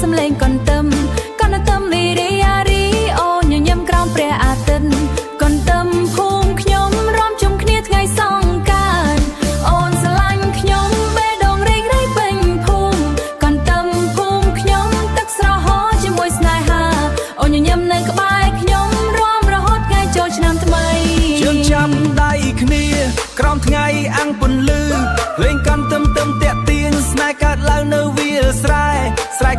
សំឡេងកន្ទឹមរីរីអារីអូនញញឹមក្រោមព្រះអាទិត្យកន្ទឹមភូមិខ្ញុំរំជុំគ្នាថ្ងៃសង្កាន្តអូនស្រឡាញ់ខ្ញុំបេះដូងរីករាយពេញភូមិកន្ទឹមភូមិខ្ញុំទឹកស្រហោជាមួយស្នេហាអូនញញឹមនៅក្បែរខ្ញុំរំរហូតថ្ងៃចូលឆ្នាំថ្មីជើងចាំដៃគ្នាក្រោមថ្ងៃអង្គពន្លឺលេងកន្ទឹមតាក់ទាញស្នេហ៍កើតឡើងនៅវាលស្រែ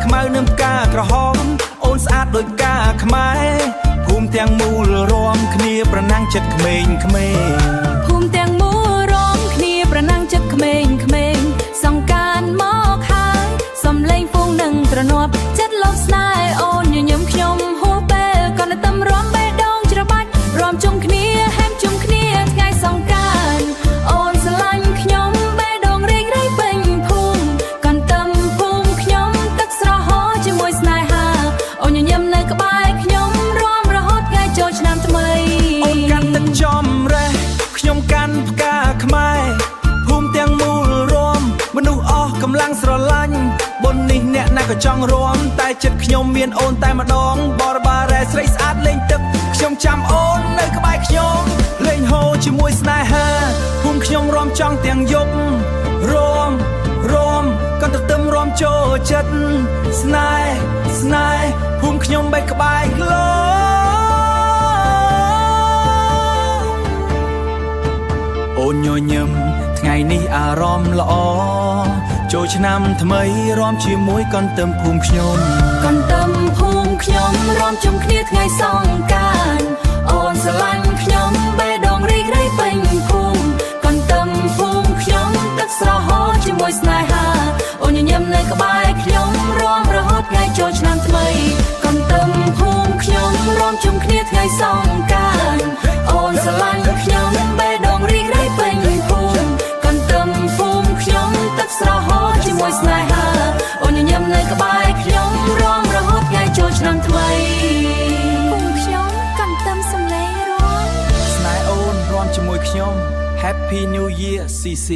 ខ្មៅនឹមផ្កាក្រហមអូនស្អាតដូចផ្កាខ្មែរភូមិទាំងមូលរំគ្នាប្រណាំងចិត្តក្មេងៗភូមិទាំងមូលរំគ្នាប្រណាំងចិត្តក្មេងៗសង្កានមកហើយសំឡេងហ្វូងនឹងត្រនាប់ចិត្តលោកស្នេហ៍អូនញញឹមខ្ញុំហួសពេលកន្ទឹមរំបេះដូងច្របាច់រំជុំគ្នាហែមជុំគ្នាថ្ងៃសង្កាន្តអូនស្រឡាញ់ខ្ញុំបេះដូងរីករាយពេញភូមិកន្ទឹមភូមិខ្ញុំទឹកស្រហោជាមួយស្នេហាអូនញញឹមនៅក្បែរខ្ញុំរំរហូតថ្ងៃចូលឆ្នាំថ្មីអូនកាន់ទឹកចំរេះខ្ញុំកាន់ផ្កាខ្មែរភូមិទាំងមូលរំមនុស្សអស់កម្លាំងស្រឡាញ់បុណ្យនេះអ្នកណាក៏ចង់រំតែចិត្តខ្ញុំមានអូនតែម្ដងបរបារ៉ែស្រីស្អាតលេងទឹកខ្ញុំចាំអូននៅក្បែរខ្ញុំលេងហូរជាមួយស្នេហាភូមិខ្ញុំរំចង់ទាំងយប់រំកន្ទឹមរំចូលចិត្តស្នេហ៍ភូមិខ្ញុំបែកក្បែរក្លោអូនញញឹមថ្ងៃនេះអារម្មណ៍ល្អចូលឆ្នាំថ្មីរំជាមួយកន្ទឹមភូមិខ្ញុំកន្ទឹមភូមិខ្ញុំរំជុំគ្នាថ្ងៃសង្កាន្តអូនស្រឡាញ់ខ្ញុំបេះដូងរីករាយពេញភូមិកន្ទឹមភូមិខ្ញុំទឹកស្រហោជាមួយស្នេហាអូនញញឹមនៅក្បែរខ្ញុំរំរហូតថ្ងៃចូលឆ្នាំថ្មីកន្ទឹមភូមិខ្ញុំរំជុំគ្នាថ្ងៃសង្កាន្តអូនស្រឡាញ់ខ្ញុំបេះដូងរីករាយពេញភូមិកន្ទឹមភូមិខ្ញុំទឹកស្រហោជាមួយស្នេហាអូនញញឹមនៅក្បែរខ្ញុំរំរហូតថ្ងៃចូលឆ្នាំថ្មីភូមិខ្ញុំកន្ទឹមសំឡេងរំស្នេហ៍អូនរំជាមួយខ្ញុំ Happy New Year CC